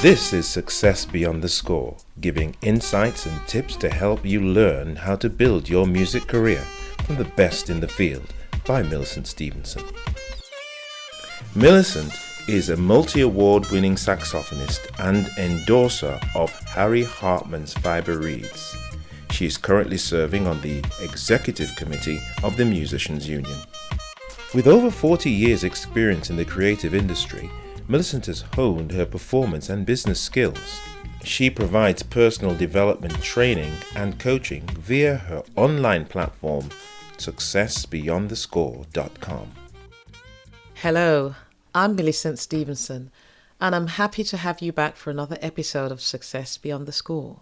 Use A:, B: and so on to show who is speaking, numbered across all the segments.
A: This is Success Beyond the Score, giving insights and tips to help you learn how to build your music career from the best in the field by Millicent Stephenson. Millicent is a multi-award winning saxophonist and endorser of Harry Hartman's Fiber Reeds. She is currently serving on the executive committee of the Musicians Union. With over 40 years experience in the creative industry, Millicent has honed her performance and business skills. She provides personal development training and coaching via her online platform, successbeyondthescore.com.
B: Hello, I'm Millicent Stephenson, and I'm happy to have you back for another episode of Success Beyond the Score.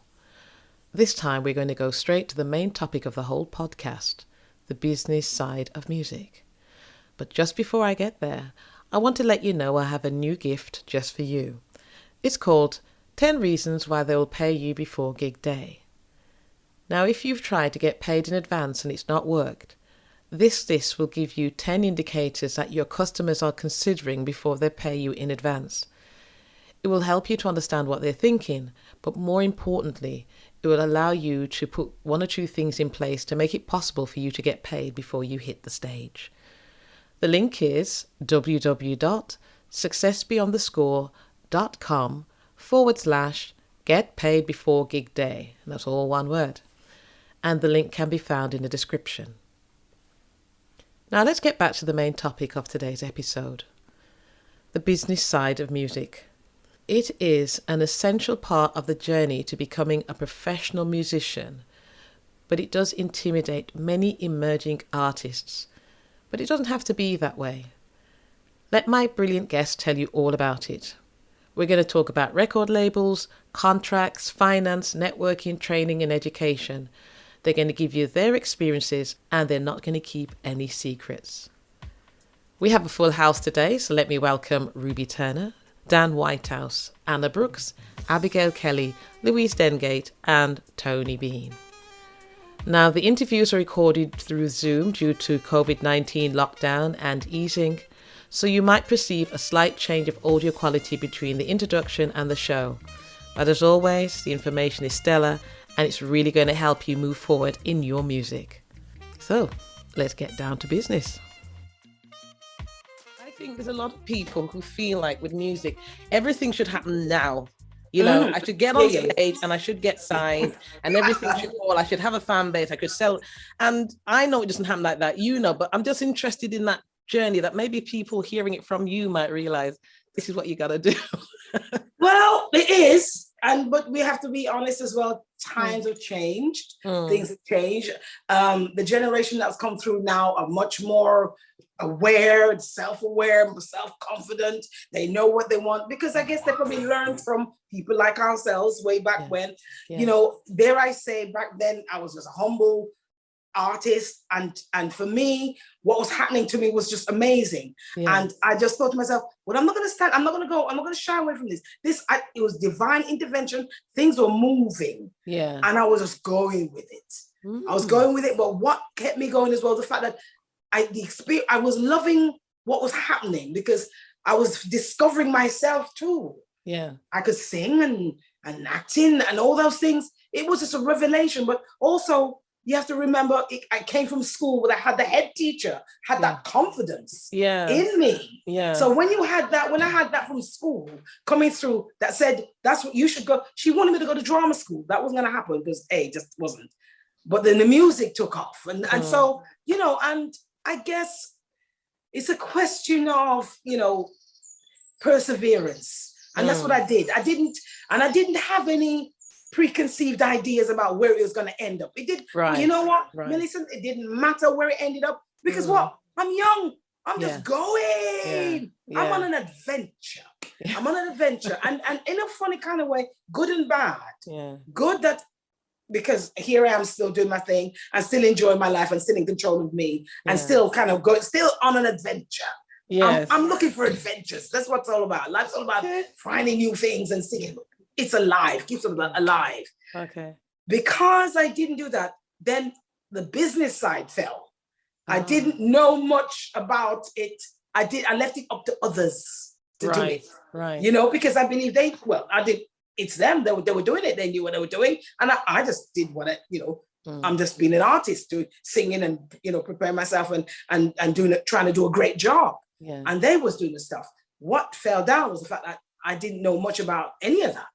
B: This time we're going to go straight to the main topic of the whole podcast, the business side of music. But just before I get there, I want to let you know I have a new gift just for you. It's called 10 Reasons Why They Will Pay You Before Gig Day. Now, if you've tried to get paid in advance and it's not worked, this list will give you 10 indicators that your customers are considering before they pay you in advance. It will help you to understand what they're thinking, but more importantly, it will allow you to put one or two things in place to make it possible for you to get paid before you hit the stage. The link is www.successbeyondthescore.com/get paid before gig day. And that's all one word. And the link can be found in the description. Now let's get back to the main topic of today's episode, the business side of music. It is an essential part of the journey to becoming a professional musician, but it does intimidate many emerging artists. But it doesn't have to be that way. Let my brilliant guest tell you all about it. We're going to talk about record labels, contracts, finance, networking, training, and education. They're going to give you their experiences, and they're not going to keep any secrets. We have a full house today, so let me welcome Ruby Turner, Dan Whitehouse, Anna Brooks, Abigail Kelly, Louise Dengate, and Tony Bean. Now, the interviews are recorded through Zoom due to COVID-19 lockdown and easing, so you might perceive a slight change of audio quality between the introduction and the show. But as always, the information is stellar, and it's really going to help you move forward in your music. So, let's get down to business. I think there's a lot of people who feel like with music, everything should happen now. You know, I should get on stage and I should get signed and everything should fall. I should have a fan base. I could sell. And I know it doesn't happen like that, you know, but I'm just interested in that journey that maybe people hearing it from you might realize this is what you got to do.
C: Well, it is. But we have to be honest as well. Times have changed. Things have changed. The generation that's come through now are much more aware, self-aware, self-confident. They know what they want because I guess they probably learned from people like ourselves way back when. You know, dare I say, back then I was just a humble artist, and for me, what was happening to me was just amazing. And I just thought to myself, well, I'm not going to stand, I'm not going to shy away from this. It was divine intervention. Things were moving, and I was just going with it. I was going with it, but what kept me going as well, the fact that I was loving what was happening because I was discovering myself too. I could sing and acting and all those things. It was just a revelation, but also you have to remember, I came from school where I had the head teacher, had that confidence in me. So when I had that from school coming through that said, that's what you should go. She wanted me to go to drama school. That wasn't going to happen because it just wasn't. But then the music took off. And so, you know, and I guess it's a question of, you know, perseverance. And that's what I did. I didn't have any preconceived ideas about where it was going to end up. It did. You know what, Millicent? It didn't matter where it ended up because what? I'm young. I'm just going. I'm on an adventure. I'm on an adventure, and in a funny kind of way, good and bad. Good that because here I am still doing my thing and still enjoying my life and still in control of me and still kind of still on an adventure. I'm looking for adventures. That's what it's all about. Life's all about finding new things and singing. It's alive, keeps it alive. Because I didn't do that, then the business side fell. I didn't know much about it. I left it up to others to do it.
B: Right.
C: You know, because I believe it's them. They were doing it. They knew what they were doing. And I just did what I'm just being an artist, singing and, preparing myself and trying to do a great job.
B: Yeah.
C: And they was doing the stuff. What fell down was the fact that I didn't know much about any of that.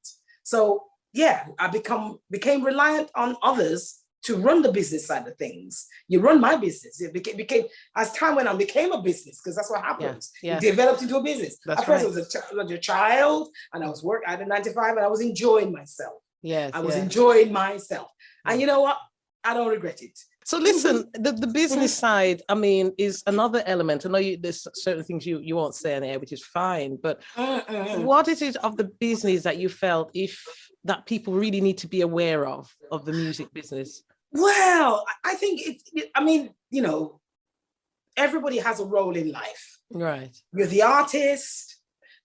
C: So yeah, I became reliant on others to run the business side of things. You run my business. It became as time went on, became a business, because that's what happens.
B: Yeah.
C: It developed into a business.
B: That's
C: At first,
B: right.
C: I was a child, and I was I had a 9-to-5, and I was enjoying myself.
B: Yes,
C: I was enjoying myself. And you know what? I don't regret it.
B: So listen, the business side, I mean, is another element. I know there's certain things you won't say in there, which is fine, but what is it of the business that you felt that people really need to be aware of the music business?
C: Well, I think everybody has a role in life.
B: Right.
C: You're the artist,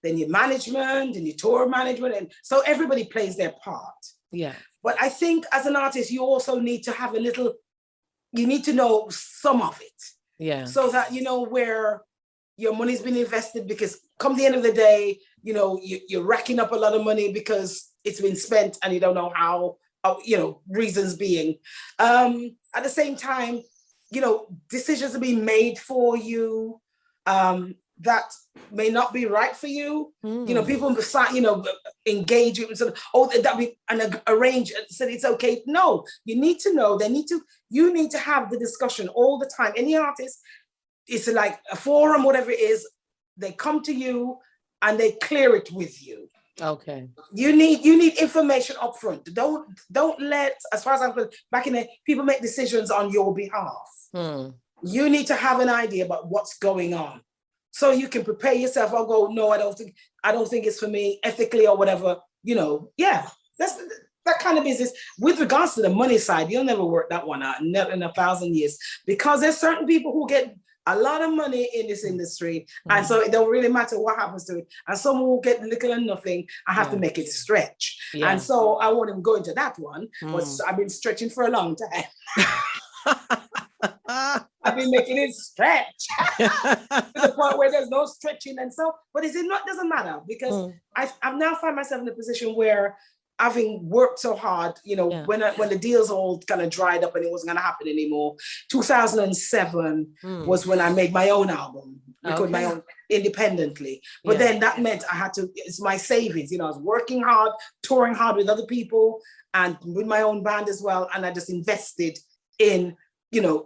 C: then your management and your tour management. And so everybody plays their part.
B: Yeah.
C: But I think as an artist, you also need to have you need to know some of it.
B: Yeah.
C: So that you know where your money's been invested, because come the end of the day, you're racking up a lot of money because it's been spent and you don't know how, reasons being. At the same time, decisions are being made for you that may not be right for you. People start, engage with sort of, that we and arrange and said it's okay. No, you need to know. You need to have the discussion all the time. Any artist, it's like a forum, whatever it is, they come to you and they clear it with you.
B: Okay.
C: You need information up front. Don't let, as far as I'm concerned, back in the people make decisions on your behalf. You need to have an idea about what's going on, so you can prepare yourself. I'll go, no, I don't think it's for me ethically or whatever. Yeah, that's that kind of business. With regards to the money side, you'll never work that one out, never in 1,000 years, because there's certain people who get a lot of money in this industry, and so it don't really matter what happens to it. And some will get little and nothing. I have to make it stretch, and so I won't even go into that one. But I've been stretching for a long time. I've been making it stretch to the point where there's no stretching, and so. But doesn't matter, because I've now find myself in a position where, having worked so hard, when the deals all kind of dried up and it wasn't going to happen anymore, 2007 was when I made my own album, recorded my own independently. But then that meant I had to, it's my savings, I was working hard, touring hard with other people and with my own band as well. And I just invested in,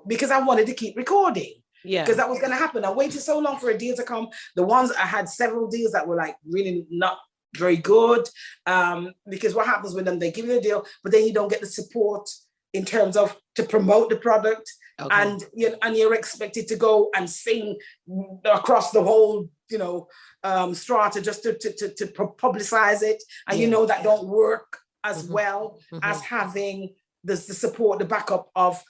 C: because I wanted to keep recording. Yeah. Because that was going to happen. I waited so long for a deal to come. The ones, I had several deals that were like really not very good, because what happens with them, they give you a deal, but then you don't get the support in terms of to promote the product. Okay. And you're expected to go and sing across the whole strata just to publicize it, and that don't work as well as having the support, the backup of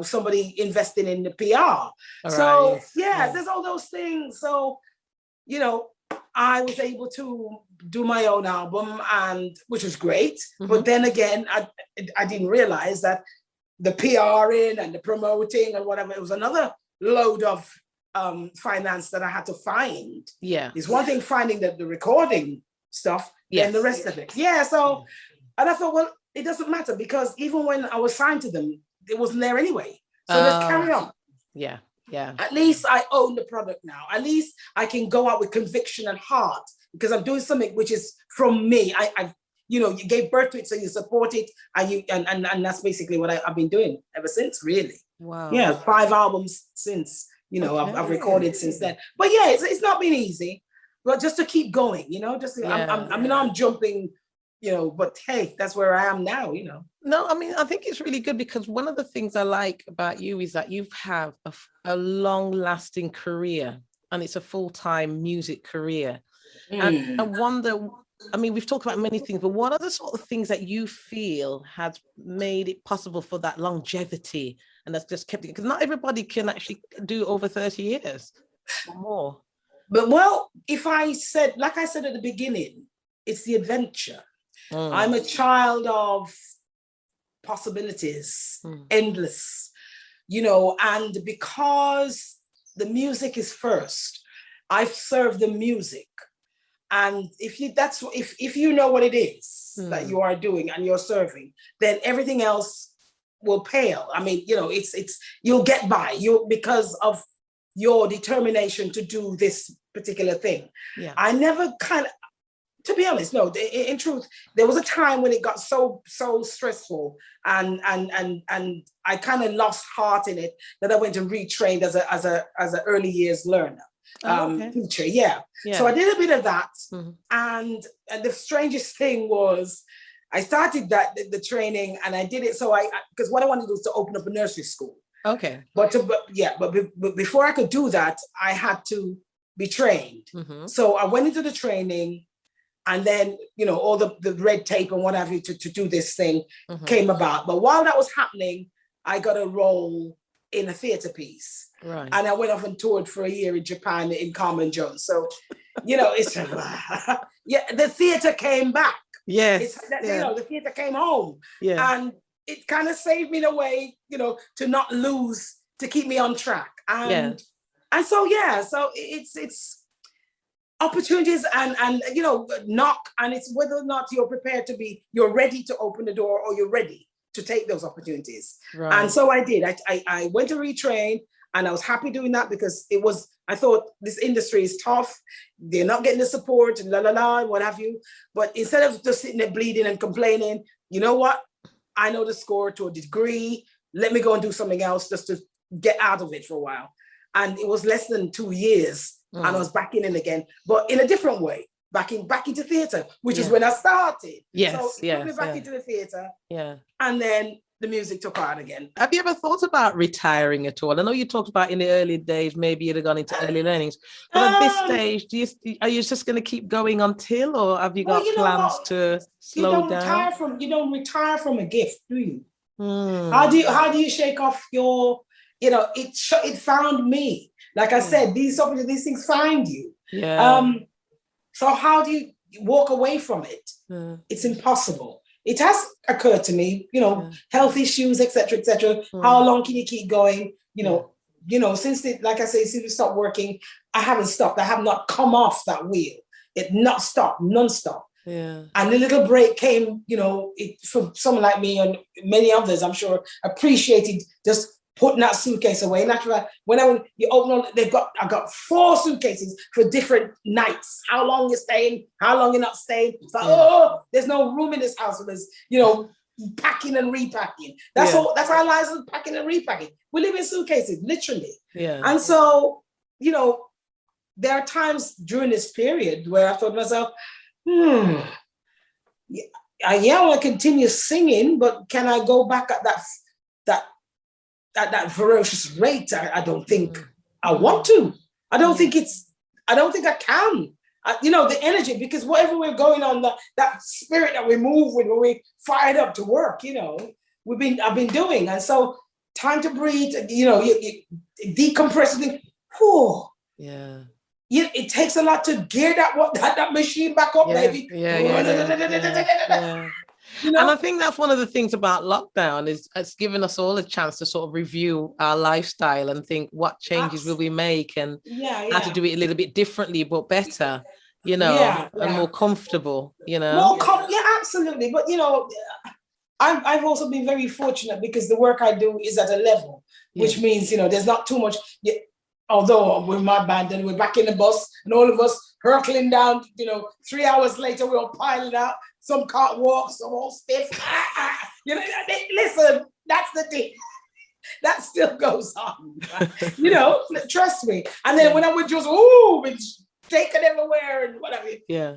C: somebody investing in the PR. So there's all those things. So I was able to do my own album, and which was great. But then again, I didn't realize that the PRing and the promoting and whatever, it was another load of finance that I had to find. Yeah. It's one thing finding the recording stuff, and the rest of it. Yeah. So, and I thought, well, it doesn't matter, because even when I was signed to them, it wasn't there anyway. So let's carry on. Yeah. Yeah. At least I own the product now. At least I can go out with conviction and heart, because I'm doing something which is from me. You gave birth to it, so you support it, and that's basically what I've been doing ever since, really. Wow. Yeah, 5 albums since, I've recorded since then. But yeah, it's not been easy, but just to keep going, I'm jumping, but hey, that's where I am now, No,
B: I mean, I think it's really good, because one of the things I like about you is that you have a long-lasting career, and it's a full-time music career. And I wonder, I mean, we've talked about many things, but what are the sort of things that you feel has made it possible for that longevity, and that's just kept it? Because not everybody can actually do over 30 years or more.
C: But well, like I said at the beginning, it's the adventure. I'm a child of possibilities, endless, and because the music is first, I've served the music. And if you know what it is that you are doing and you're serving, then everything else will pale. I mean, it's you'll get by because of your determination to do this particular thing.
B: Yeah.
C: I never to be honest, no, in truth, there was a time when it got so stressful and I kind of lost heart in it that I went and retrained as a early years learner. Teacher, yeah. So I did a bit of that, and the strangest thing was I started the training, and I did it because what I wanted to do was to open up a nursery school.
B: Okay.
C: But before I could do that, I had to be trained. So I went into the training, and then all the red tape and what have you to do this thing came about. But while that was happening, I got a role in a theatre piece.
B: Right.
C: And I went off and toured for a year in Japan in Carmen Jones. So, it's the theatre came back.
B: Yes.
C: The theatre came home.
B: Yeah.
C: And it kind of saved me in a way, to not lose, to keep me on track. And so it's opportunities and knock, and it's whether or not you're ready to open the door, or you're ready to take those opportunities. Right. And so I did. I went to retrain, and I was happy doing that because I thought this industry is tough. They're not getting the support and what have you. But instead of just sitting there bleeding and complaining, you know what? I know the score to a degree. Let me go and do something else just to get out of it for a while. And it was less than 2 years, and I was back in it again, but in a different way. Back into theatre, which is when I started.
B: Yes,
C: so took me back into the theatre.
B: Yeah.
C: And then the music took on again.
B: Have you ever thought about retiring at all? I know you talked about in the early days, maybe you'd have gone into early learnings. But at this stage, are you just going to keep going until, or have you got plans to slow down?
C: You don't retire from a gift, do you? How do you shake off your, it found me. Like I said, these things find you.
B: Yeah.
C: So how do you walk away from it? It's impossible. It has occurred to me, health issues, etc., etc. How long can you keep going? Since we stopped working, I haven't stopped. I have not come off that wheel. It not stopped, non-stop. Yeah. And the little break came, for someone like me and many others, I'm sure, appreciated just putting that suitcase away. And after when you open on, I got 4 suitcases for different nights. How long you're staying, how long you're not staying. It's like, there's no room in this house. So there's, packing and repacking. That's all. That's our lives, packing and repacking. We live in suitcases, literally. Yeah. And so, there are times during this period where I thought to myself, I want to continue singing, but can I go back at that ferocious rate? I don't think I want to. I don't think I can. The energy, because whatever we're going on, that spirit that we move with when we fired up to work, I've been doing. And so time to breathe, you decompress and think, whew. Yeah. It takes a lot to gear that machine back up, baby.
B: Yeah. And I think that's one of the things about lockdown is it's given us all a chance to sort of review our lifestyle and think what changes will we make and how to do it a little bit differently but better, and more comfortable,
C: absolutely. But I've also been very fortunate because the work I do is at a level, which means there's not too much. Although with my band, and we're back in the bus, and all of us hurtling down. 3 hours later, we're all piling out. Some can't walk, some all stiff. Listen, that's the thing. That still goes on. Trust me. And then when I would just been shaking everywhere and whatever. Yeah.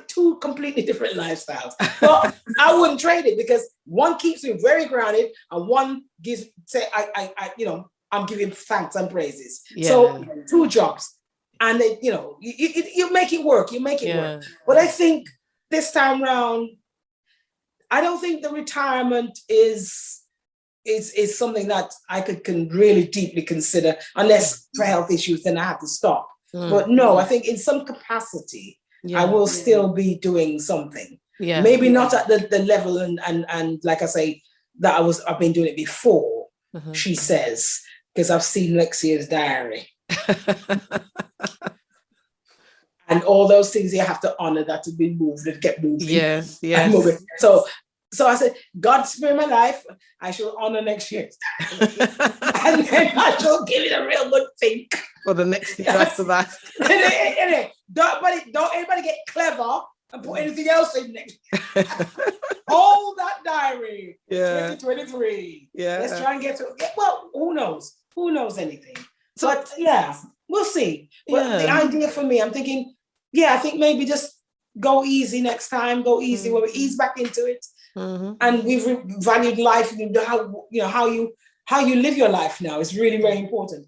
C: Two completely different lifestyles. But I wouldn't trade it because one keeps me very grounded, and one I'm giving thanks and praises. Yeah. So 2 jobs, and then, you make it work. You make it work. But I think this time round, I don't think the retirement is something that I can really deeply consider, unless for health issues, then I have to stop. But no, I think in some capacity, I will still be doing something. Yeah. Maybe not at the level and like I say, that I've been doing it before, she says, because I've seen Lexia's diary. and all those things you have to honor that has been moved and get moving.
B: Yes,
C: And moving. So I said, God spare my life, I shall honor next year. And then I shall give it a real good think.
B: For the next year after that.
C: Don't anybody get clever and put anything else in next year. Hold that diary.
B: Yeah.
C: 2023.
B: Yeah.
C: Let's try and get to it. Well, who knows? Who knows anything? But yeah, we'll see. But the idea for me, I'm thinking, I think maybe just go easy next time. Go easy when we ease back into it. And we've valued life. How you live your life now is really very important.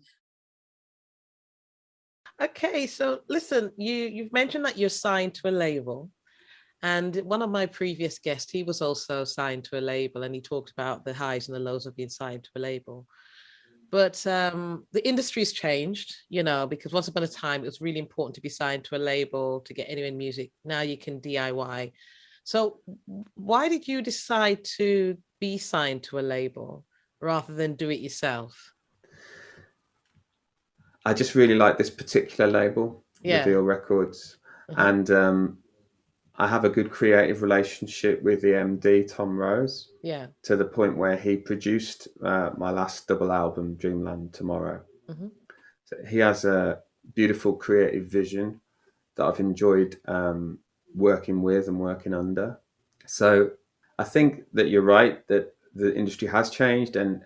B: Okay, so listen, you've mentioned that you're signed to a label, and one of my previous guests, he was also signed to a label, and he talked about the highs and the lows of being signed to a label. But the industry's changed, because once upon a time it was really important to be signed to a label to get anywhere in music. Now you can DIY. So why did you decide to be signed to a label rather than do it yourself?
D: I just really like this particular label, Reveal Records. And I have a good creative relationship with the MD, Tom Rose, to the point where he produced my last double album, Dreamland Tomorrow. So he has a beautiful creative vision that I've enjoyed working with and working under. So I think that you're right, that the industry has changed and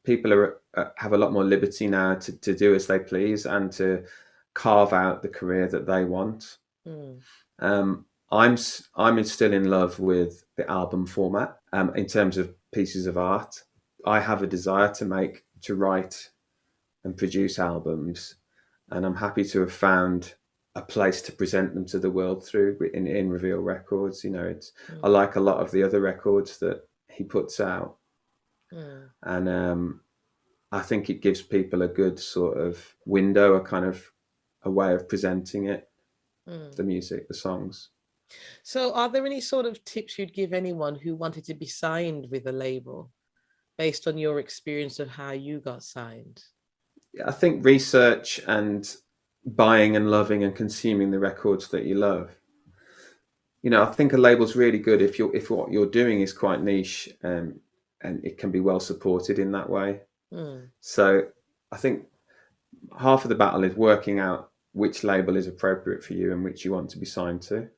D: people have a lot more liberty now to do as they please and to carve out the career that they want. I'm still in love with the album format in terms of pieces of art. I have a desire to write and produce albums, and I'm happy to have found a place to present them to the world through in Reveal Records. I like a lot of the other records that he puts out, and I think it gives people a good sort of window, a way of presenting it, the music, the songs.
B: So are there any sort of tips you'd give anyone who wanted to be signed with a label based on your experience of how you got signed?
D: I think research and buying and loving and consuming the records that you love. I think a label's really good if what you're doing is quite niche and it can be well supported in that way. So I think half of the battle is working out which label is appropriate for you and which you want to be signed to.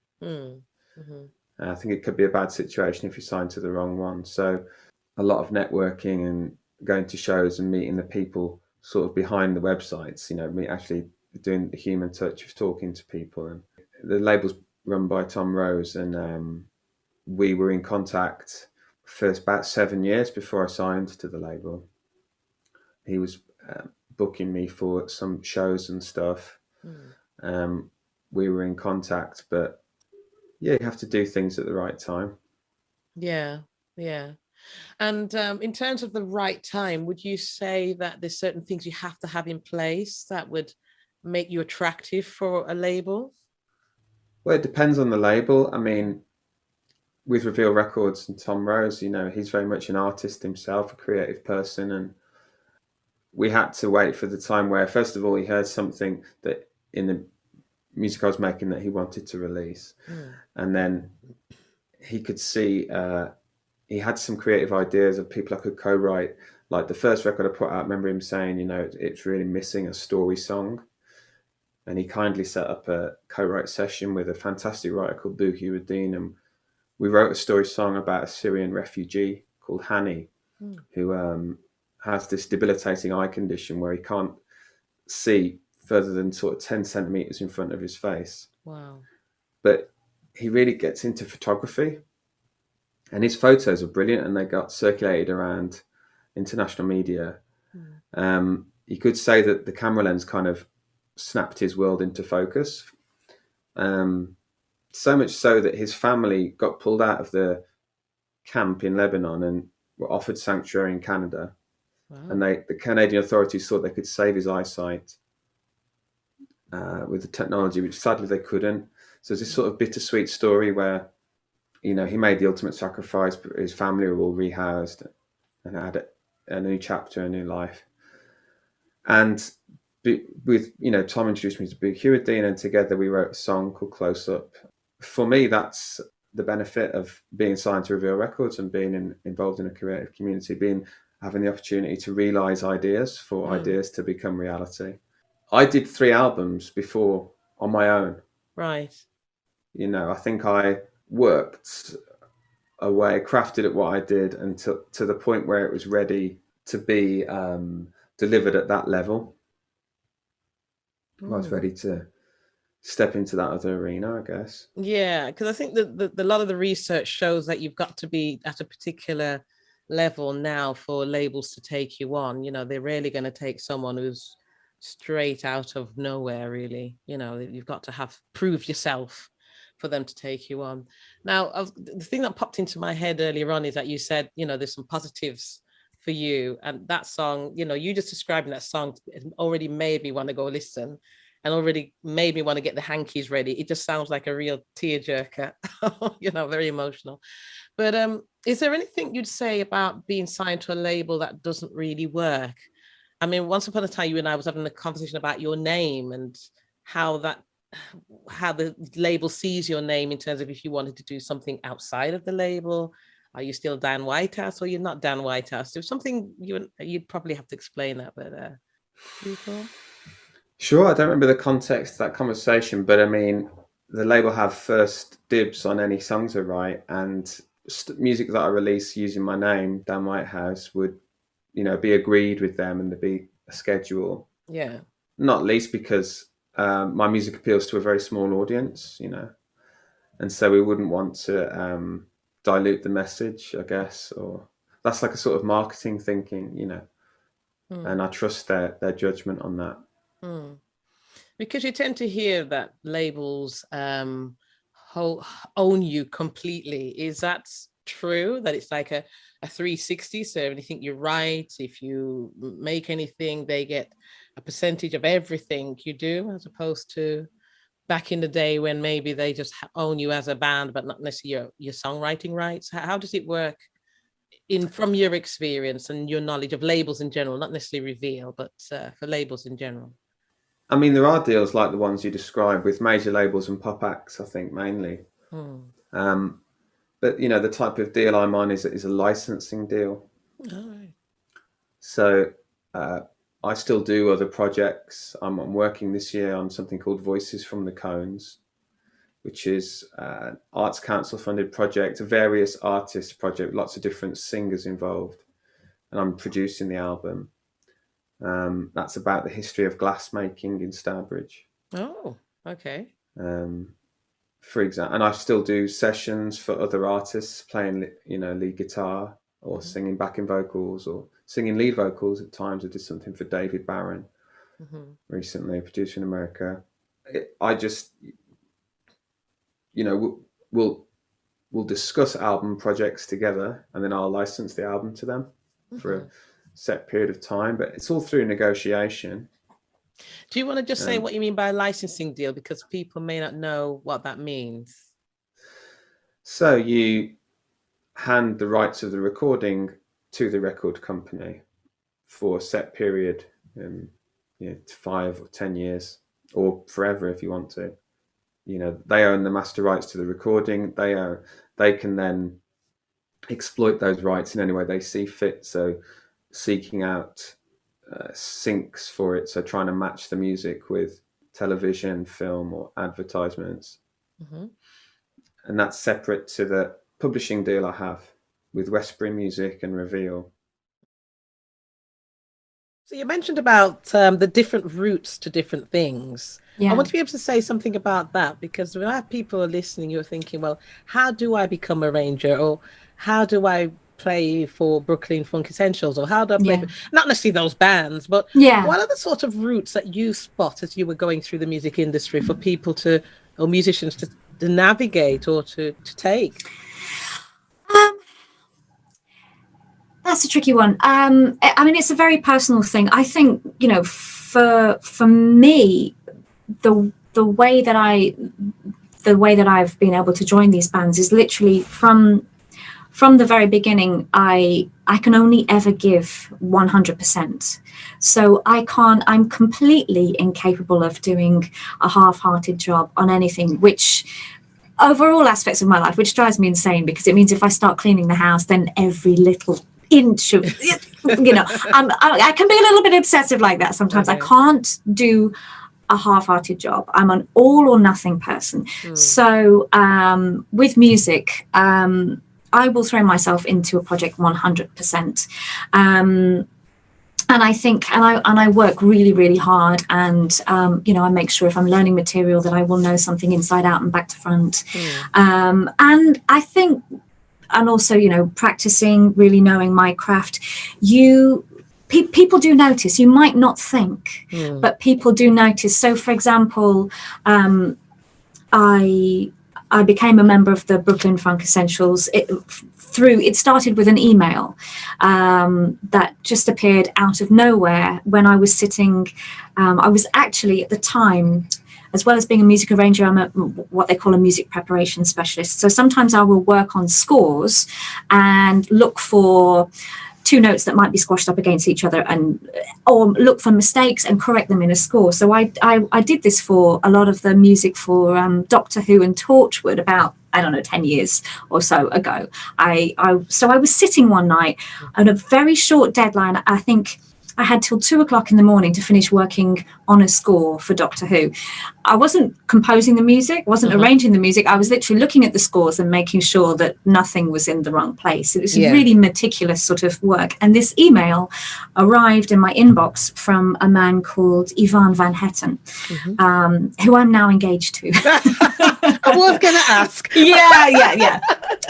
D: I think it could be a bad situation if you're signed to the wrong one. So a lot of networking and going to shows and meeting the people sort of behind the websites, me actually doing the human touch of talking to people. And the label's run by Tom Rose, and we were in contact for about 7 years before I signed to the label. He was booking me for some shows and stuff. We were in contact, but you have to do things at the right time.
B: Yeah. And in terms of the right time, would you say that there's certain things you have to have in place that would make you attractive for a label?
D: Well, it depends on the label. I mean, with Reveal Records and Tom Rose, he's very much an artist himself, a creative person, and we had to wait for the time where, first of all, he heard something that in the music I was making that he wanted to release. And then he could see he had some creative ideas of people I could co-write. Like the first record I put out, I remember him saying, it's really missing a story song. And he kindly set up a co-write session with a fantastic writer called Buhi-Uddin, and we wrote a story song about a Syrian refugee called Hani, who has this debilitating eye condition where he can't see further than sort of 10 centimeters in front of his face.
B: Wow.
D: But he really gets into photography, and his photos are brilliant, and they got circulated around international media. You could say that the camera lens kind of snapped his world into focus. So much so that his family got pulled out of the camp in Lebanon and were offered sanctuary in Canada. Wow. And the Canadian authorities thought they could save his eyesight with the technology, which sadly they couldn't. So it's this sort of bittersweet story where, he made the ultimate sacrifice, but his family were all rehoused and had a new chapter, a new life. And with, Tom introduced me to Boo Hewardine, and together we wrote a song called Close Up. For me, that's the benefit of being signed to Reveal Records and being involved in a creative community, having the opportunity to realize ideas for ideas to become reality. I did 3 albums before on my own.
B: Right.
D: I think I worked away, crafted at what I did until to the point where it was ready to be delivered at that level. I was ready to step into that other arena, I guess.
B: Yeah, because I think that a lot of the research shows that you've got to be at a particular level now for labels to take you on. They're really going to take someone who's straight out of nowhere, really. You've got to have prove yourself for them to take you on. Now, the thing that popped into my head earlier on is that you said, there's some positives for you, and that song, you just describing that song already made me want to go listen, and already made me want to get the hankies ready. It just sounds like a real tearjerker, very emotional. But is there anything you'd say about being signed to a label that doesn't really work? I mean, once upon a time, you and I was having a conversation about your name and how the label sees your name in terms of if you wanted to do something outside of the label. Are you still Dan Whitehouse, or you're not Dan Whitehouse? There's something you'd probably have to explain that, but
D: Sure, I don't remember the context of that conversation, but I mean, the label have first dibs on any songs I write, and music that I release using my name, Dan Whitehouse, would, be agreed with them, and there'd be a schedule.
B: Yeah.
D: Not least because my music appeals to a very small audience, and so we wouldn't want to dilute the message, I guess, or that's like a sort of marketing thinking, and I trust their judgment on that.
B: Because you tend to hear that labels own you completely. Is that true, that it's like a 360? So anything you write, if you make anything, they get a percentage of everything you do, as opposed to back in the day when maybe they just own you as a band, but not necessarily your songwriting rights? How does it work from your experience and your knowledge of labels in general, not necessarily Reveal, but for labels in general?
D: I mean, there are deals like the ones you described with major labels and pop acts, I think, mainly. But, the type of deal I'm on is a licensing deal.
B: All right. So
D: I still do other projects. I'm working this year on something called Voices from the Cones, which is an Arts Council funded project, a various artists project, lots of different singers involved. And I'm producing the album. That's about the history of glassmaking in Stourbridge.
B: Oh, okay.
D: For example, and I still do sessions for other artists playing, lead guitar or singing backing vocals or singing lead vocals at times. I did something for David Barron recently, a producer in America. I just, we'll discuss album projects together, and then I'll license the album to them for a set period of time, but it's all through negotiation.
B: Do you want to just say what you mean by a licensing deal, because people may not know what that means?
D: So you hand the rights of the recording to the record company for a set period, 5 or 10 years, or forever if you want to. They own the master rights to the recording. They can then exploit those rights in any way they see fit. So seeking out syncs for it, so trying to match the music with television, film, or advertisements. And that's separate to the publishing deal I have with Westbury Music and Reveal.
B: So you mentioned about the different routes to different things. I want to be able to say something about that, because when I have people listening, you're thinking, well, how do I become a ranger, or how do I play for Brooklyn Funk Essentials, or how do I play for, not necessarily those bands, but what are the sort of routes that you spot as you were going through the music industry for people to, or musicians to navigate or to take?
E: That's a tricky one. I mean, it's a very personal thing. I think, for me, the way that I've been able to join these bands is literally from from the very beginning, I can only ever give 100%. So I'm completely incapable of doing a half-hearted job on anything, which over all aspects of my life, which drives me insane, because it means if I start cleaning the house, then every little inch of, I can be a little bit obsessive like that sometimes. Okay. I can't do a half-hearted job. I'm an all or nothing person. So with music, I will throw myself into a project 100%. And I think, and I work really, really hard, and I make sure if I'm learning material that I will know something inside out and back to front. And I think, and also, practicing, really knowing my craft, people do notice. You might not think, but people do notice. So, for example, I became a member of the Brooklyn Funk Essentials. It started with an email that just appeared out of nowhere when I was sitting. I was actually at the time, as well as being a music arranger, I'm what they call a music preparation specialist. So sometimes I will work on scores and look for two notes that might be squashed up against each other, or look for mistakes and correct them in a score. So I did this for a lot of the music for Doctor Who and Torchwood about, 10 years or so ago. So I was sitting one night on a very short deadline. I think I had till 2:00 in the morning to finish working on a score for Doctor Who. I wasn't composing the music, wasn't arranging the music. I was literally looking at the scores and making sure that nothing was in the wrong place. It was really meticulous sort of work. And this email arrived in my inbox from a man called Ivan Van Hetten, who I'm now engaged to.
B: I was going to ask.
E: Yeah.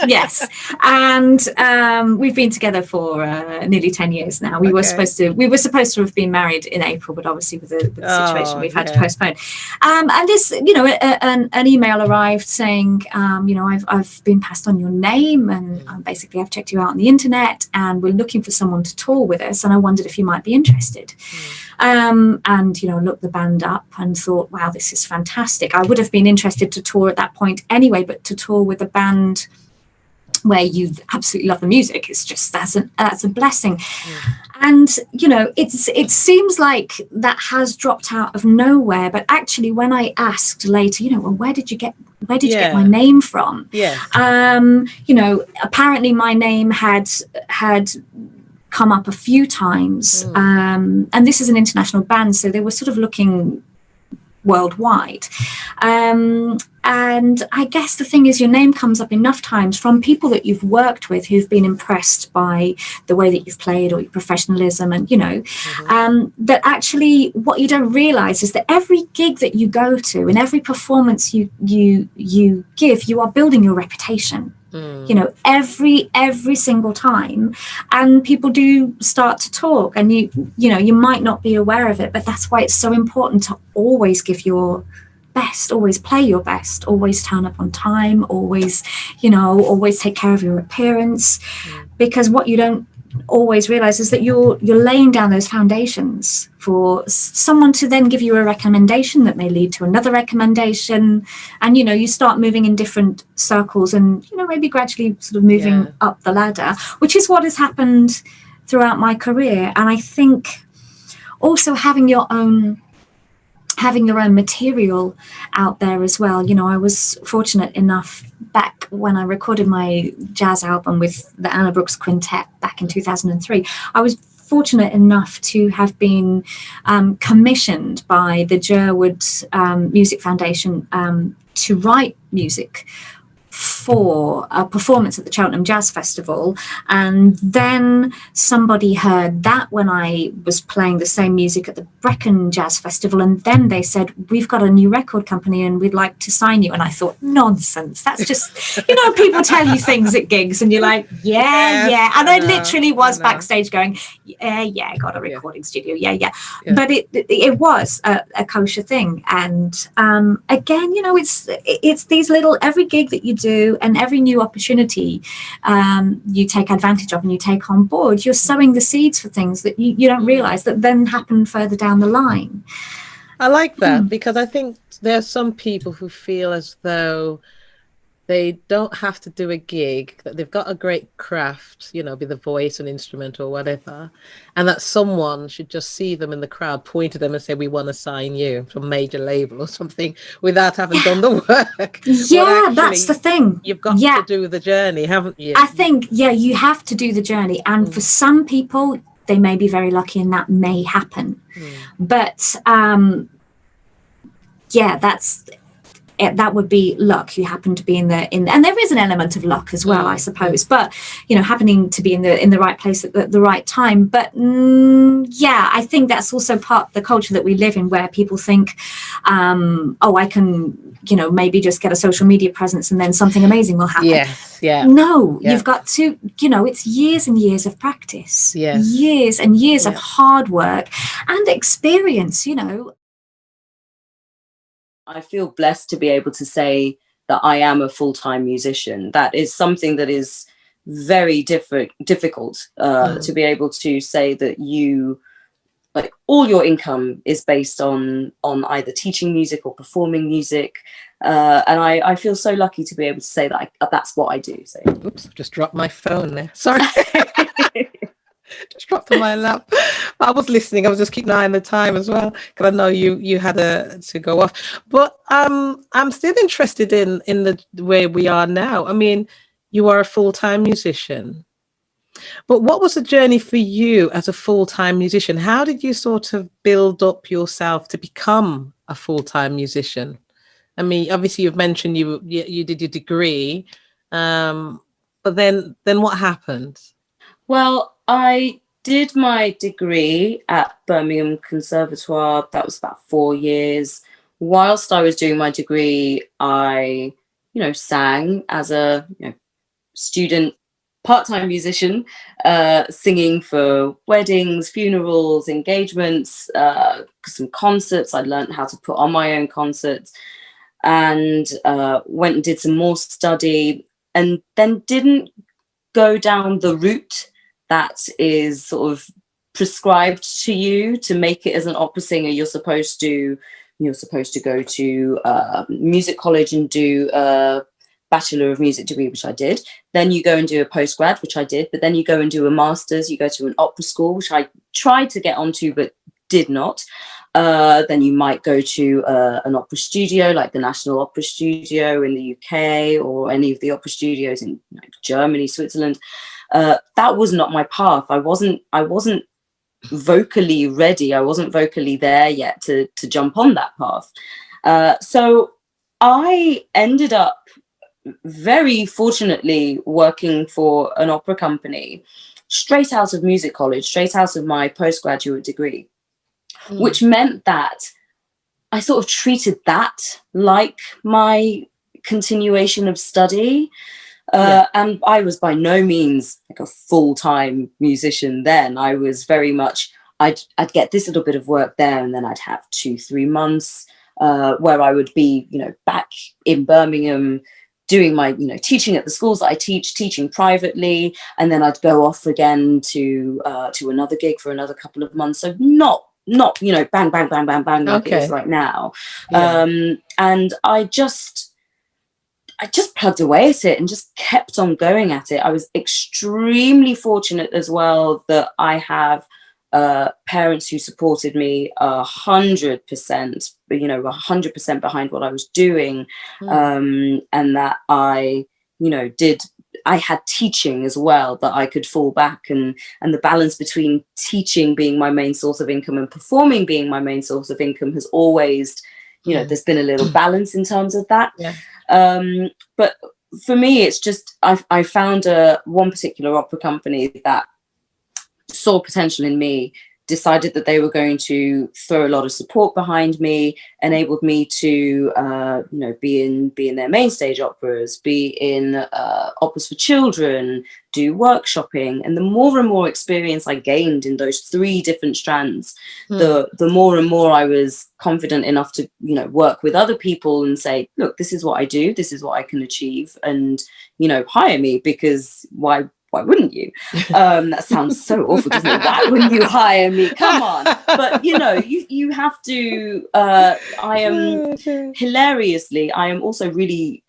E: Yes. And we've been together for nearly 10 years now. We were supposed to have been married in April, but obviously with the situation, we've had to postpone. And this, an email arrived saying, I've been passed on your name, and basically I've checked you out on the internet, and we're looking for someone to tour with us, and I wondered if you might be interested. And looked the band up and thought, wow, this is fantastic. I would have been interested to tour at that point anyway, but to tour with a band where you absolutely love the music, it's just that's a blessing. And it seems like that has dropped out of nowhere, but actually when I asked later, where did you get my name from? Apparently my name had come up a few times, and this is an international band, so they were sort of looking worldwide. And I guess the thing is, your name comes up enough times from people that you've worked with who've been impressed by the way that you've played or your professionalism, and that actually what you don't realize is that every gig that you go to and every performance you give, you are building your reputation. Every single time, and people do start to talk, and you might not be aware of it, but that's why it's so important to always give your best, always play your best, always turn up on time, always take care of your appearance, because what you don't always realize is that you're laying down those foundations for someone to then give you a recommendation that may lead to another recommendation, and you start moving in different circles, and maybe gradually sort of moving up the ladder, which is what has happened throughout my career. And I think also having your own material out there as well. I was fortunate enough back when I recorded my jazz album with the Anna Brooks Quintet back in 2003. I was fortunate enough to have been commissioned by the Jerwood Music Foundation to write music for a performance at the Cheltenham Jazz Festival, and then somebody heard that when I was playing the same music at the Brecon Jazz Festival, and then they said, we've got a new record company and we'd like to sign you. And I thought, nonsense, that's just people tell you things at gigs and you're like, yeah, and I literally was backstage going, I got a recording studio, but it was a kosher thing. And again, it's these little, every gig that you do and every new opportunity you take advantage of and you take on board, you're sowing the seeds for things that you don't realize that then happen further down the line.
B: I like that, because I think there are some people who feel as though they don't have to do a gig, that they've got a great craft, you know, be the voice, an instrument or whatever, and that someone should just see them in the crowd, point to them and say, we want to sign you from a major label or something, without having done the work.
E: Yeah, that's the thing.
B: You've got to do the journey, haven't you?
E: I think, you have to do the journey. And for some people, they may be very lucky and that may happen. But that would be luck. You happen to be in the and there is an element of luck as well, I suppose. But happening to be in the right place at the right time. But I think that's also part of the culture that we live in, where people think, I can maybe just get a social media presence and then something amazing will happen.
B: Yes, yeah.
E: No, you've got to, it's years and years of practice.
B: Yes.
E: Years and years of hard work and experience.
F: I feel blessed to be able to say that I am a full-time musician. That is something that is very difficult to be able to say that you, like, all your income is based on either teaching music or performing music. And I feel so lucky to be able to say that that's what I do. So.
B: Oops, I've just dropped my phone there. Sorry. Just dropped on my lap. I was listening. I was just keeping an eye on the time as well, because I know you had to go off. But I'm still interested in the way we are now. I mean, you are a full-time musician, but what was the journey for you as a full-time musician? How did you sort of build up yourself to become a full-time musician? I mean, obviously you've mentioned you did your degree, but then what happened?
F: Well, I did my degree at Birmingham Conservatoire. That was about 4 years. Whilst I was doing my degree, I, sang as a student part-time musician, singing for weddings, funerals, engagements, some concerts. I learned how to put on my own concerts, and went and did some more study, and then didn't go down the route that is sort of prescribed to you to make it as an opera singer. You're supposed to go to music college and do a Bachelor of Music degree, which I did. Then you go and do a postgrad, which I did. But then you go and do a master's. You go to an opera school, which I tried to get onto but did not. Then you might go to an opera studio, like the National Opera Studio in the UK, or any of the opera studios in Germany, Switzerland. That was not my path. I wasn't vocally ready. I wasn't vocally there yet to jump on that path. So I ended up very fortunately working for an opera company straight out of music college, straight out of my postgraduate degree, which meant that I sort of treated that like my continuation of study. And I was by no means like a full-time musician then. I was very much, I'd get this little bit of work there, and then I'd have 2-3 months where I would be, back in Birmingham doing my, teaching at the schools that I teaching privately, and then I'd go off again to another gig for another couple of months. So not bang, bang, bang, bang, bang, like it is right now. And I just plugged away at it and just kept on going at it. I was extremely fortunate as well that I have parents who supported me 100%, 100% behind what I was doing. And that I had teaching as well that I could fall back, and the balance between teaching being my main source of income and performing being my main source of income has always, there's been a little balance in terms of that. But for me, it's just, I found one particular opera company that saw potential in me, decided that they were going to throw a lot of support behind me, enabled me to, be in their main stage operas, be in operas for children, do workshopping. And the more and more experience I gained in those 3 different strands, the more and more I was confident enough to, work with other people and say, look, this is what I do, this is what I can achieve, and, hire me, because why wouldn't you? That sounds so awful, doesn't it? Why wouldn't you hire me? Come on. But, you have to, I am hilariously, I am also really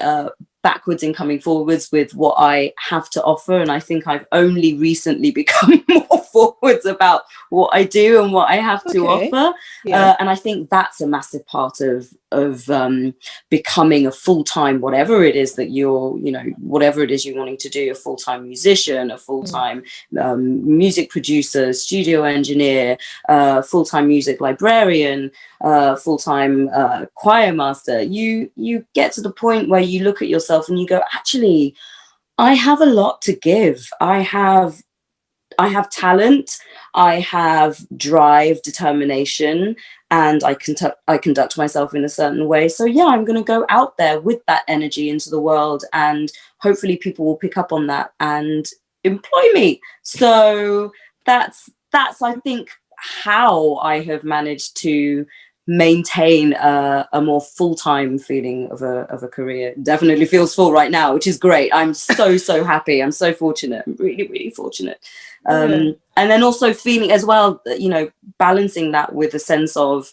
F: backwards in coming forwards with what I have to offer. And I think I've only recently become more forwards about what I do and what I have to offer. And I think that's a massive part of becoming a full-time, whatever it is that you're, whatever it is you're wanting to do, a full-time musician, a full-time music producer, studio engineer, full-time music librarian, full-time choir master. You get to the point where you look at yourself and you go, actually, I have a lot to give. I have talent, I have drive, determination, and I conduct myself in a certain way. So yeah, I'm going to go out there with that energy into the world, and hopefully people will pick up on that and employ me. So that's I think how I have managed to maintain a more full-time feeling of a career. Definitely feels full right now, which is great. I'm so happy. I'm so fortunate. I'm really fortunate. And then also feeling as well, balancing that with a sense of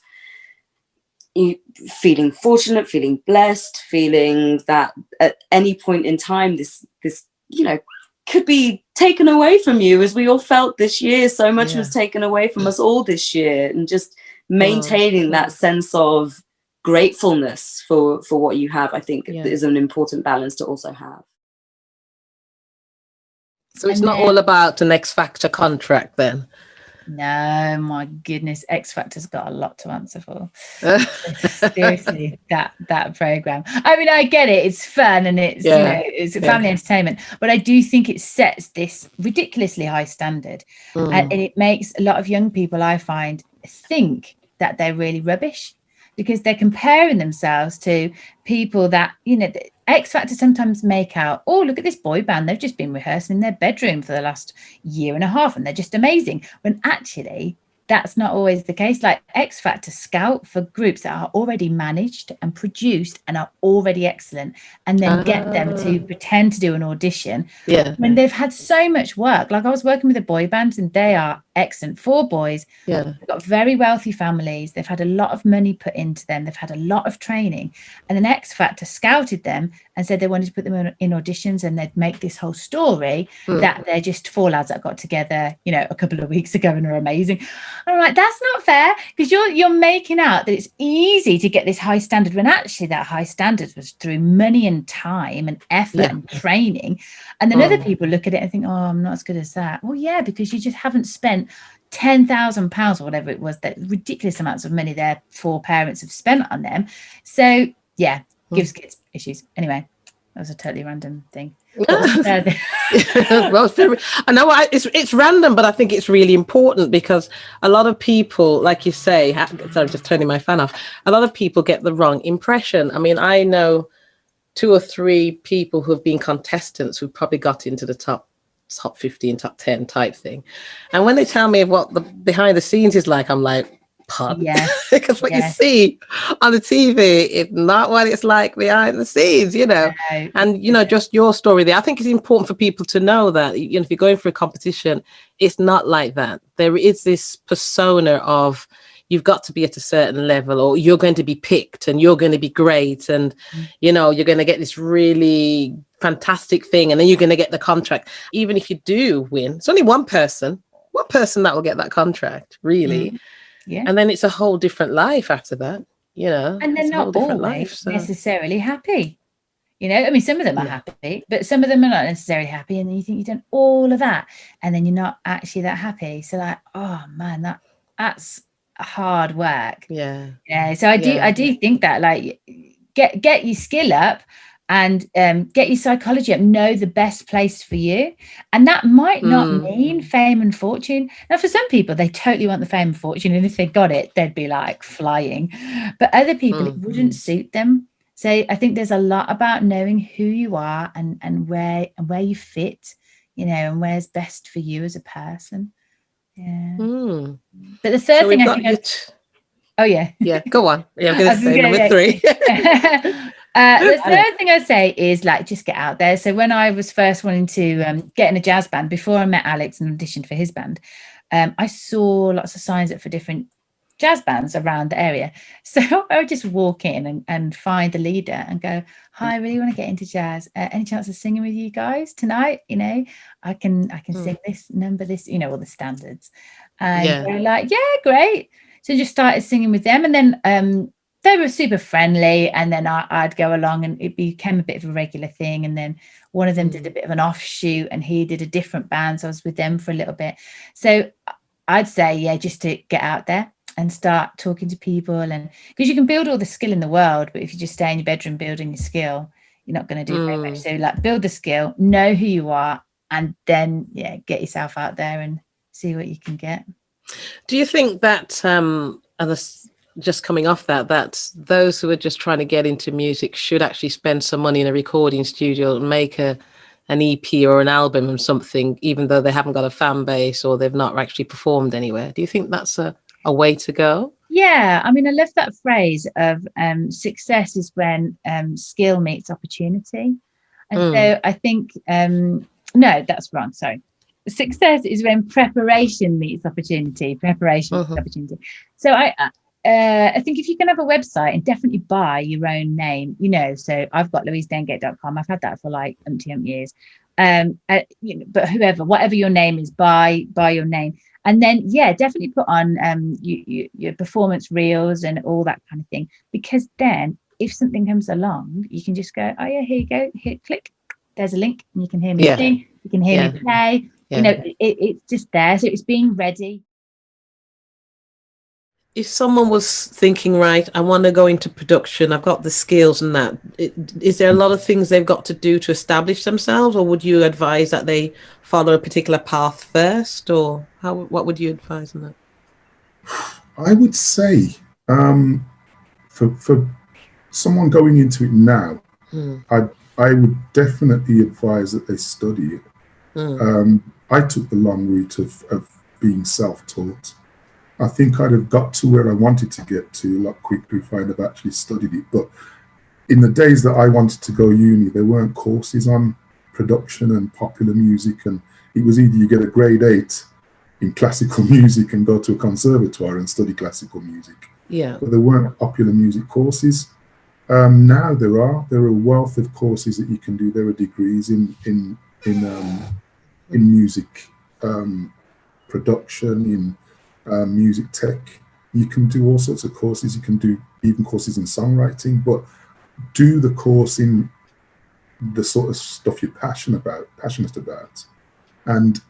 F: feeling fortunate, feeling blessed, feeling that at any point in time this could be taken away from you, as we all felt this year. So much was taken away from us all this year, and just maintaining that sense of gratefulness for what you have, I think is an important balance to also have.
B: So it's not all about an X Factor contract then?
G: No, my goodness, X Factor's got a lot to answer for. Seriously, that program. I mean, I get it. It's fun and it's it's family entertainment, but I do think it sets this ridiculously high standard, and it makes a lot of young people, I find, think that they're really rubbish because they're comparing themselves to people that X Factor sometimes make out, oh, look at this boy band, they've just been rehearsing in their bedroom for the last year and a half and they're just amazing, when actually that's not always the case. Like X Factor scout for groups that are already managed and produced and are already excellent, and then get them to pretend to do an audition when they've had so much work. Like I was working with a boy band and they are excellent, 4 boys. They've got very wealthy families, they've had a lot of money put into them, they've had a lot of training, and then X Factor scouted them and said they wanted to put them in auditions, and they'd make this whole story that they're just 4 lads that got together a couple of weeks ago and are amazing. And I'm like, that's not fair, because you're making out that it's easy to get this high standard, when actually that high standard was through money and time and effort and training. And then other people look at it and think, oh, I'm not as good as that. Well, yeah, because you just haven't spent £10,000 or whatever it was, that ridiculous amounts of money their 4 parents have spent on them. So yeah, gives kids issues. Anyway, that was a totally random thing.
B: Well, I know it's random, but I think it's really important, because a lot of people, like you say, sorry, just turning my fan off, a lot of people get the wrong impression. I mean, I know 2 or 3 people who have been contestants who probably got into the top 15, top 10 type thing, and when they tell me what the behind the scenes is like, I'm like, pardon? Because what you see on the TV is not what it's like behind the scenes, and just your story there. I think it's important for people to know that if you're going for a competition, it's not like that. There is this persona of you've got to be at a certain level, or you're going to be picked and you're going to be great, and you're going to get this really fantastic thing, and then you're going to get the contract. Even if you do win, it's only one person that will get that contract, really. And then it's a whole different life after that,
G: and they're not always necessarily happy. I mean, some of them are happy, but some of them are not necessarily happy, and then you think you've done all of that and then you're not actually that happy. So like, oh man, that's hard work. So I do think that, like, get your skill up and get your psychology up, know the best place for you. And that might not mean fame and fortune. Now, for some people, they totally want the fame and fortune, and if they got it, they'd be like flying. But other people, it wouldn't suit them. So I think there's a lot about knowing who you are and where you fit, and where's best for you as a person. But the third thing I think
B: go on. I'm going to say number 3.
G: The third thing I'd say is, like, just get out there. So when I was first wanting to get in a jazz band, before I met Alex and auditioned for his band, I saw lots of signs up for different jazz bands around the area. So I would just walk in and find the leader and go, hi, I really want to get into jazz. Any chance of singing with you guys tonight? You know, I can sing this number, this, you know, all the standards. And they're like, yeah, great. So just started singing with them. And then they were super friendly. And then I'd go along and it became a bit of a regular thing. And then one of them did a bit of an offshoot and he did a different band. So I was with them for a little bit. So I'd say, yeah, just to get out there and start talking to people. And because you can build all the skill in the world, but if you just stay in your bedroom building your skill, you're not going to do very much. So like build the skill, know who you are, and then get yourself out there and see what you can get.
B: Do you think that just coming off that those who are just trying to get into music should actually spend some money in a recording studio and make an EP or an album or something, even though they haven't got a fan base or they've not actually performed anywhere? Do you think that's a way to go?
G: Yeah, I mean, I love that phrase of success is when skill meets opportunity. And so I think, no, that's wrong. Sorry. Success is when preparation meets opportunity. So I think if you can have a website and definitely buy your own name, you know, so I've got louisedengate.com. I've had that for like umpty years. You know, but whatever your name is, buy your name. And then, definitely put on your performance reels and all that kind of thing. Because then if something comes along, you can just go, oh, yeah, here you go. Here, click. There's a link and you can hear me sing. You can hear me play. You know, it's just there. So it's being ready.
B: If someone was thinking, right, I want to go into production, I've got the skills and that, is there a lot of things they've got to do to establish themselves, or would you advise that they follow a particular path first, or what would you advise on that?
H: I would say for someone going into it now, I would definitely advise that they study it. I took the long route of being self-taught. I think I'd have got to where I wanted to get to a lot quicker if I'd have actually studied it. But in the days that I wanted to go uni, there weren't courses on production and popular music. And it was either you get a grade 8 in classical music and go to a conservatoire and study classical music.
B: Yeah. But
H: there weren't popular music courses. Now there are a wealth of courses that you can do. There are degrees in music production, in music tech. You can do all sorts of courses. You can do even courses in songwriting, but do the course in the sort of stuff you're passionate about, and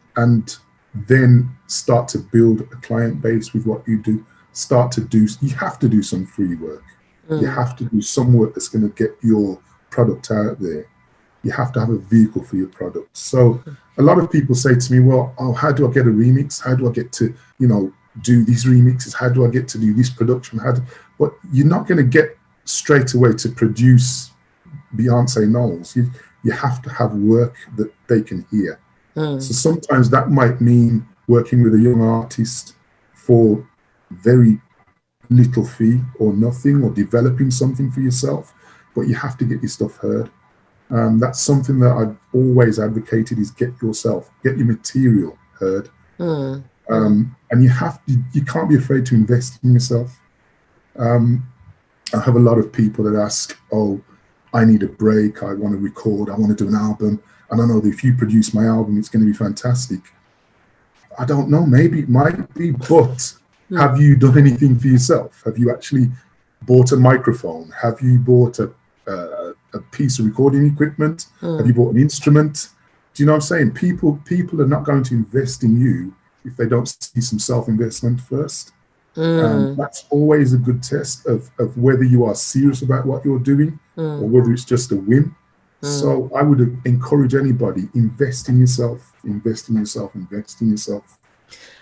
H: then start to build a client base with what you do. You have to do some free work. You have to do some work that's going to get your product out there. You have to have a vehicle for your product. So a lot of people say to me, well, how do I get a remix? How do I get to, do these remixes? How do I get to do this production? But you're not going to get straight away to produce Beyonce Knowles. You have to have work that they can hear. So sometimes that might mean working with a young artist for very little fee or nothing, or developing something for yourself, but you have to get your stuff heard. That's something that I've always advocated, is get your material heard. And you can't be afraid to invest in yourself. I have a lot of people that ask, oh, I need a break, I want to record, I want to do an album, and I know that if you produce my album, it's going to be fantastic. I don't know, maybe it might be, but have you done anything for yourself? Have you actually bought a microphone? Have you bought a piece of recording equipment? Have you bought an instrument? Do you know what I'm saying? People are not going to invest in you if they don't see some self-investment first. That's always a good test of whether you are serious about what you're doing or whether it's just a whim. So I would encourage anybody, invest in yourself.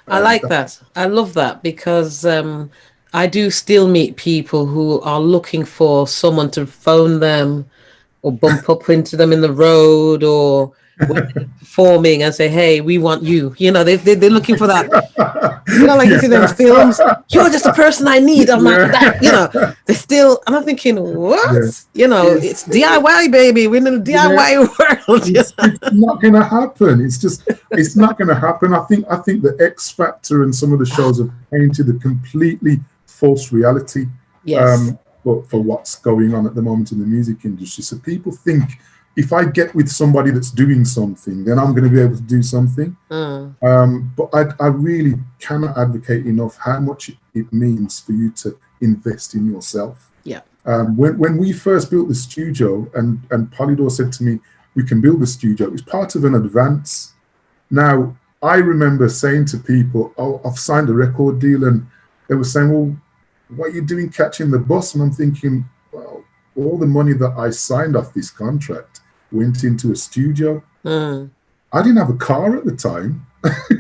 B: I like that. I love that, because I do still meet people who are looking for someone to phone them or bump up into them in the road or when they're performing and say, hey, we want you. They're looking for that. Like you see them films, you're just the person I need. I'm not that, they're still, and I'm thinking, what? It's DIY, baby. We're in the DIY world.
H: It's not going to happen. It's not going to happen. I think the X Factor and some of the shows have painted a completely false reality.
B: Yes.
H: But for what's going on at the moment in the music industry. So people think if I get with somebody that's doing something, then I'm going to be able to do something. But I really cannot advocate enough how much it means for you to invest in yourself.
B: Yeah.
H: When we first built the studio, and Polydor said to me, we can build the studio, it was part of an advance. Now, I remember saying to people, oh, I've signed a record deal, and they were saying, well, what are you doing catching the bus? And I'm thinking, well, all the money that I signed off this contract went into a studio. I didn't have a car at the time.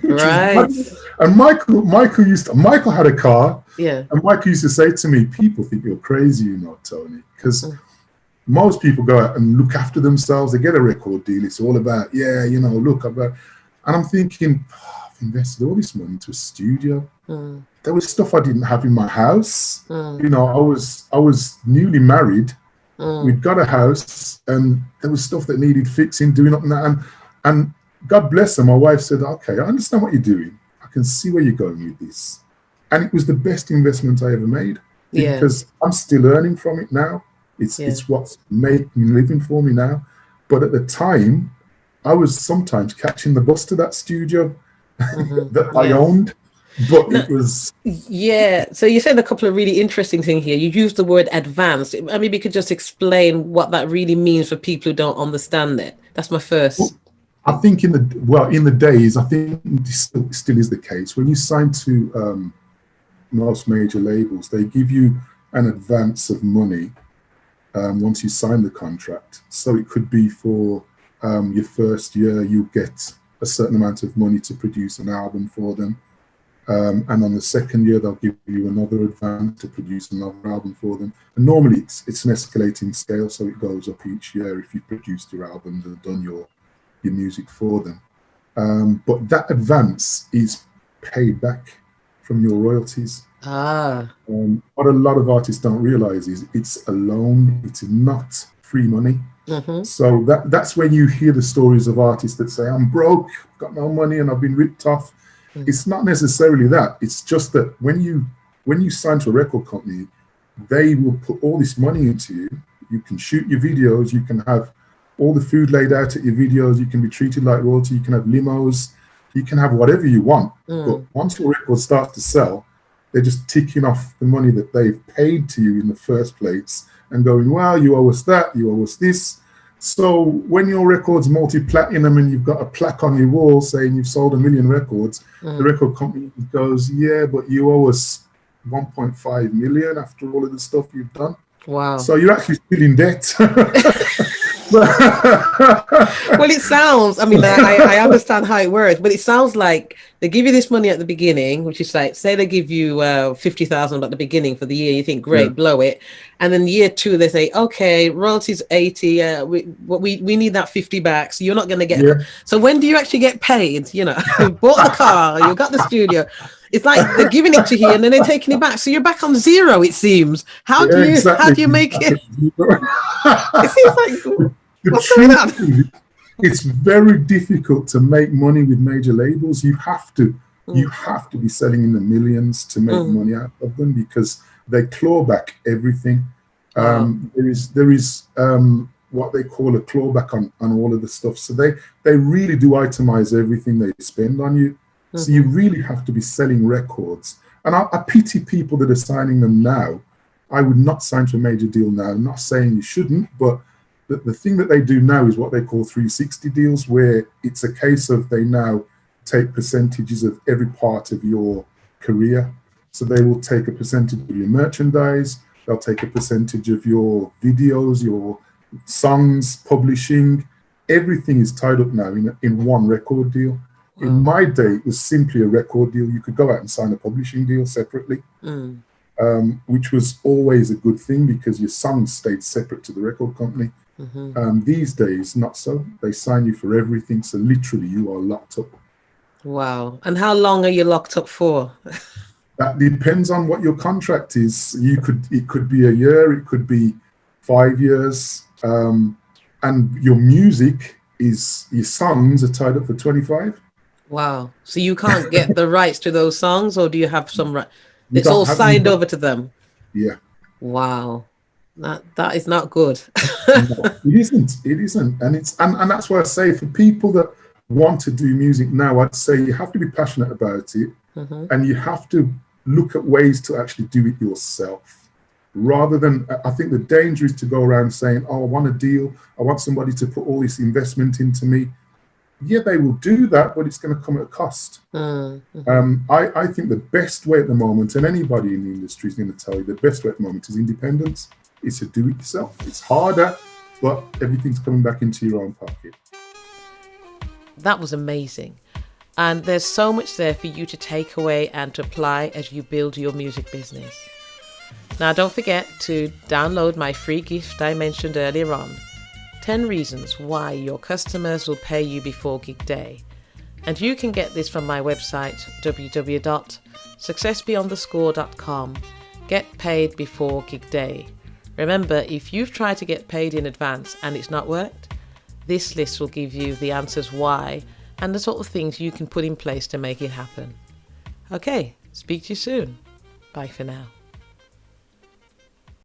B: Right.
H: And Michael had a car.
B: Yeah.
H: And Michael used to say to me, people think you're crazy, you know, Tony, because most people go out and look after themselves. They get a record deal. It's all about, yeah, you know, look, and I'm thinking, I've invested all this money into a studio. There was stuff I didn't have in my house. You know, I was newly married. We'd got a house, and there was stuff that needed fixing, doing up and that. And God bless her, my wife said, okay, I understand what you're doing. I can see where you're going with this. And it was the best investment I ever made, because I'm still earning from it now. It's what's making living for me now. But at the time, I was sometimes catching the bus to that studio that I owned. But it was...
B: Yeah, so you said a couple of really interesting things here. You used the word advanced. I mean, you could just explain what that really means for people who don't understand it. That's my first.
H: Well, I think in the days, I think this still is the case. When you sign to most major labels, they give you an advance of money once you sign the contract. So it could be for your first year, you get a certain amount of money to produce an album for them. And on the second year, they'll give you another advance to produce another album for them. And normally it's an escalating scale, so it goes up each year if you've produced your albums and done your music for them. But that advance is paid back from your royalties. What a lot of artists don't realize is it's a loan, it's not free money. So that's when you hear the stories of artists that say, I'm broke, got no money, and I've been ripped off. It's not necessarily that. It's just that when you sign to a record company, they will put all this money into you. You can shoot your videos, you can have all the food laid out at your videos, you can be treated like royalty, you can have limos, you can have whatever you want. But once your record starts to sell, they're just ticking off the money that they've paid to you in the first place and going, well, you owe us that, you owe us this. So when your record's multi-platinum and you've got a plaque on your wall saying you've sold 1 million records, the record company goes, yeah, but you owe us 1.5 million after all of the stuff you've done.
B: Wow.
H: So you're actually still in debt.
B: Well, it sounds, I mean, I understand how it works, but it sounds like they give you this money at the beginning, which is like, say they give you 50,000 at the beginning for the year, you think, great, blow it. And then year 2, they say, okay, royalties 80, we need that 50 back, so you're not going to get it. So when do you actually get paid? You know, you bought the car, you got the studio. It's like they're giving it to you and then they're taking it back. So you're back on zero, it seems. How do you make it? It seems like, what's going on?
H: It's very difficult to make money with major labels. You have to be selling in the millions to make money out of them, because they claw back everything. There is what they call a clawback on all of the stuff. So they really do itemize everything they spend on you. So you really have to be selling records. And I pity people that are signing them now. I would not sign to a major deal now. I'm not saying you shouldn't, but the thing that they do now is what they call 360 deals, where it's a case of they now take percentages of every part of your career. So they will take a percentage of your merchandise, they'll take a percentage of your videos, your songs, publishing. Everything is tied up now in one record deal. In my day, it was simply a record deal. You could go out and sign a publishing deal separately, which was always a good thing because your songs stayed separate to the record company. These days, not so. They sign you for everything. So literally, you are locked up.
B: Wow. And how long are you locked up for?
H: That depends on what your contract is. It could be a year, it could be 5 years. And your music your songs are tied up for 25.
B: Wow. So you can't get the rights to those songs, or do you have some right? It's all signed over to them.
H: Yeah.
B: Wow. That is not good.
H: No, it isn't. And that's why I say, for people that want to do music now, I'd say you have to be passionate about it, and you have to look at ways to actually do it yourself, rather than, I think the danger is to go around saying, oh, I want a deal, I want somebody to put all this investment into me. Yeah, they will do that, but it's going to come at a cost. I think the best way at the moment, and anybody in the industry is going to tell you, the best way at the moment is independence. Is to do it yourself. It's harder, but everything's coming back into your own pocket.
B: That was amazing. And there's so much there for you to take away and to apply as you build your music business. Now, don't forget to download my free gift I mentioned earlier on, 10 reasons why your customers will pay you before gig day. And you can get this from my website, www.successbeyondthescore.com. Get paid before gig day. Remember, if you've tried to get paid in advance and it's not worked, this list will give you the answers why and the sort of things you can put in place to make it happen. Okay, speak to you soon. Bye for now.